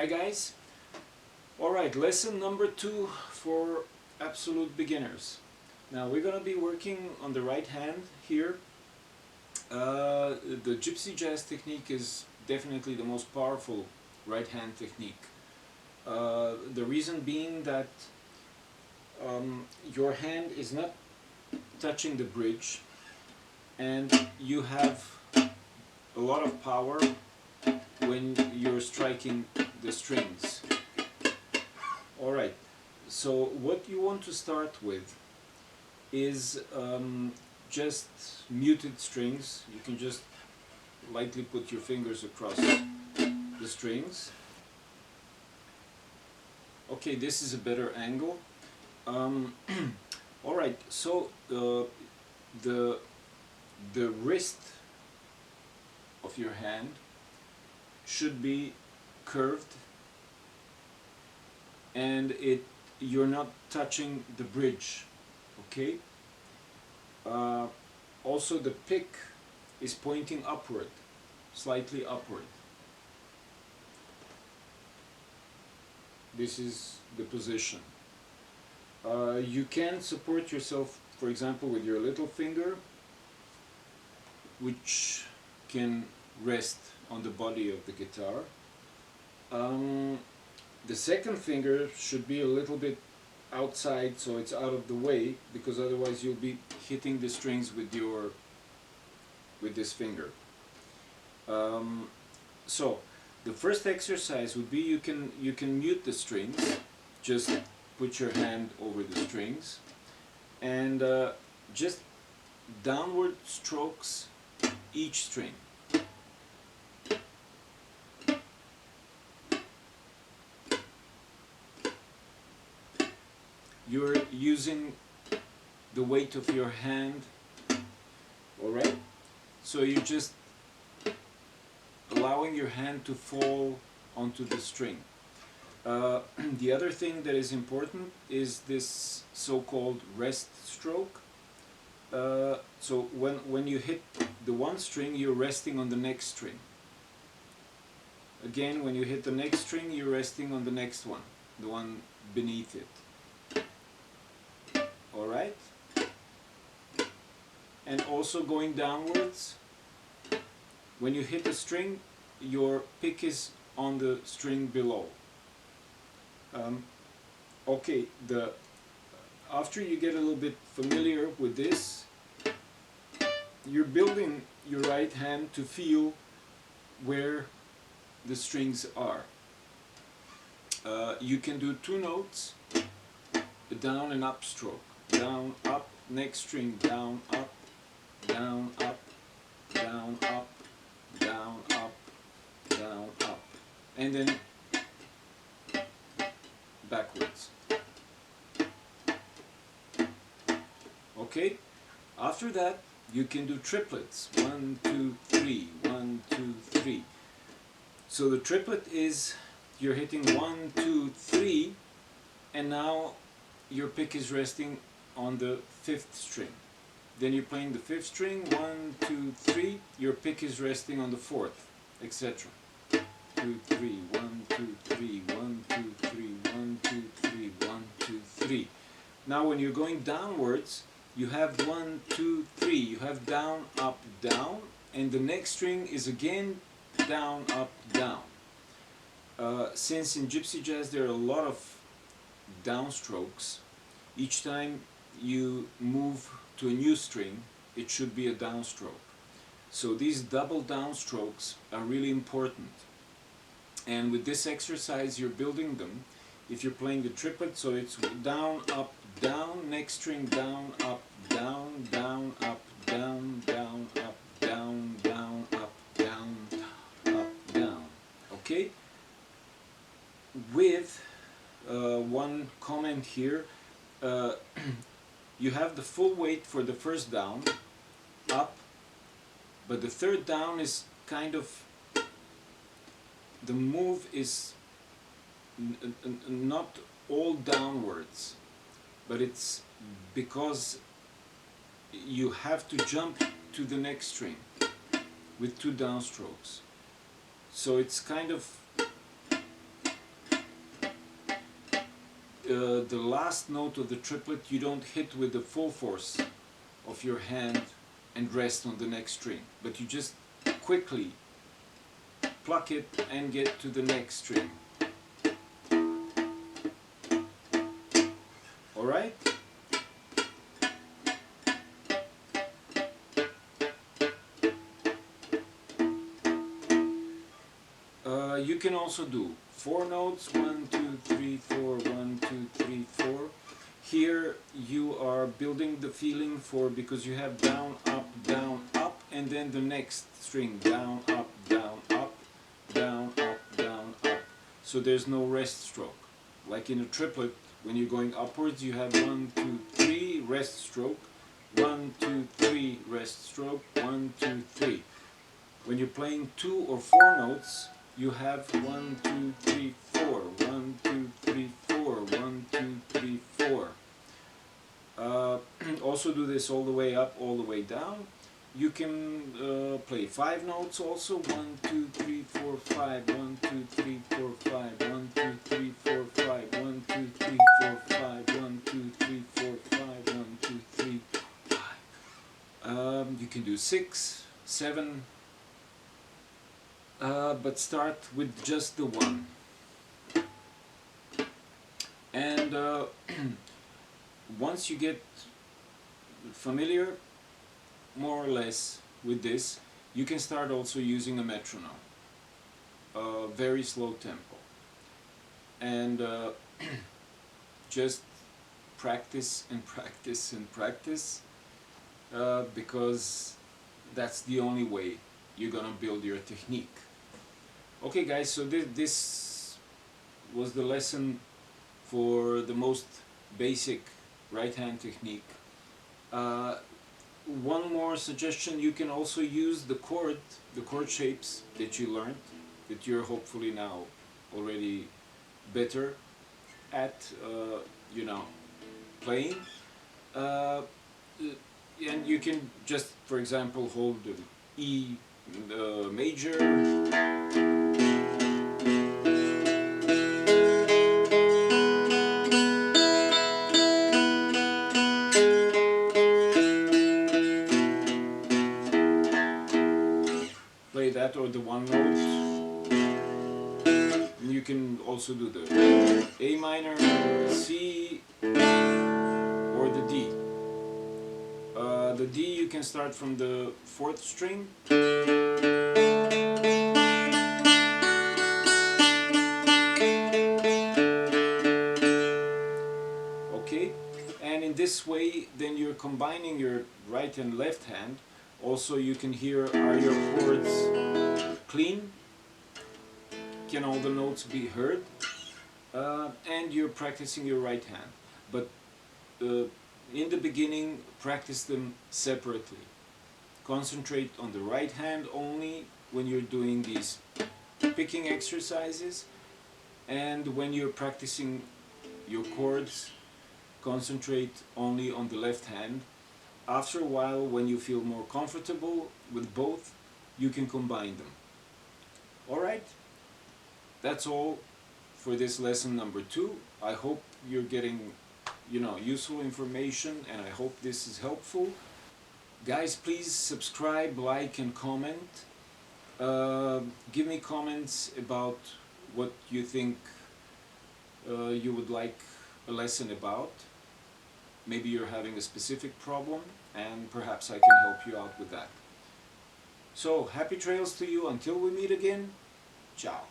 guys. Alright, lesson number 2 for absolute beginners. Now we're gonna be working on the right hand here. The Gypsy Jazz technique is definitely the most powerful right hand technique. The reason being that your hand is not touching the bridge and you have a lot of power when you're striking the strings. Alright, so what you want to start with is just muted strings. You can just lightly put your fingers across the strings. Okay, this is a better angle. Alright, so the wrist of your hand should be curved and you're not touching the bridge, okay? Also the pick is pointing upward, slightly upward. This is the position. You can support yourself, for example, with your little finger, which can rest on the body of the guitar. The second finger should be a little bit outside, so it's out of the way, because otherwise you'll be hitting the strings with this finger. So the first exercise would be you can mute the strings. Just put your hand over the strings and just downward strokes each string. You're using the weight of your hand, alright? So you're just allowing your hand to fall onto the string. The other thing that is important is this so-called rest stroke. So when you hit the one string, you're resting on the next string. Again, when you hit the next string, you're resting on the next one, the one beneath it. Alright? And also going downwards, when you hit a string, your pick is on the string below. Okay, after you get a little bit familiar with this, you're building your right hand to feel where the strings are. You can do 2 notes, a down and up stroke. Down, up, next string, down, up, down, up, down, up, down, up, down, up, and then backwards. Okay, after that you can do triplets. 1, 2, 3, 1, 2, 3. So the triplet is you're hitting 1, 2, 3, and now your pick is resting on the 5th string. Then you're playing the 5th string, 1, 2, 3, your pick is resting on the 4th, etc. 2, 3, 1, 2, 3, 1, 2, 3, 1, 2, 3, 1, 2, 3. Now when you're going downwards, you have 1, 2, 3, you have down, up, down, and the next string is again down, up, down. Since in Gypsy Jazz there are a lot of downstrokes, each time you move to a new string, it should be a downstroke. So these double downstrokes are really important. And with this exercise you're building them. If you're playing the triplet, so it's down, up, down, next string, down, up, down, down, up, down, down, up, down, down, up, down, up, down. Okay? With one comment here, you have the full weight for the first down, up, but the third down is kind of, the move is not all downwards, but it's because you have to jump to the next string with 2 downstrokes. So it's kind of the last note of the triplet you don't hit with the full force of your hand and rest on the next string, but you just quickly pluck it and get to the next string. Alright? You can also do 4 notes, 1, 2, 3, 4, 1, 2, 3, 4. Here you are building the feeling for, because you have down, up, and then the next string down, up, down, up, down, up, down, up. So there's no rest stroke. Like in a triplet, when you're going upwards, you have 1, 2, 3, rest stroke, 1, 2, 3, rest stroke, 1, 2, 3. When you're playing 2 or 4 notes, you have 1, 2, 3, 4, 1, 2, 3, 4, 1, 2, 3, 4. Also do this all the way up, all the way down. You can play 5 notes also, 1, 2, 3, 4, 5, 1, 2, 3, 4, 5, 1, 2, 3, 4, 5, 1, 2, 3, 4, 5, 1, 2, 3, 4, 5, 1, 2, 3, 5. You can do 6, 7, but start with just the 1. And once you get familiar, more or less, with this, you can start also using a metronome, very slow tempo, and just practice and practice and practice, because that's the only way you're gonna build your technique. Okay guys, so this was the lesson for the most basic right hand technique. One more suggestion: you can also use the chord shapes that you learned, that you're hopefully now already better at, you know, playing. And you can just, for example, hold the E major, play that, or the 1 note. And you can also do the A minor, C, or the D. The D you can start from the 4th string. Okay, and in this way then you're combining your right and left hand. Also you can hear, are your chords clean? Can all the notes be heard? And you're practicing your right hand. But in the beginning, practice them separately. Concentrate on the right hand only when you're doing these picking exercises, and when you're practicing your chords, concentrate only on the left hand. After a while, when you feel more comfortable with both, you can combine them. Alright, that's all for this lesson number 2. I hope you're getting, you know, useful information, and I hope this is helpful. Guys, please subscribe, like and comment. Give me comments about what you think you would like a lesson about. Maybe you're having a specific problem, and perhaps I can help you out with that. So, happy trails to you until we meet again. Ciao.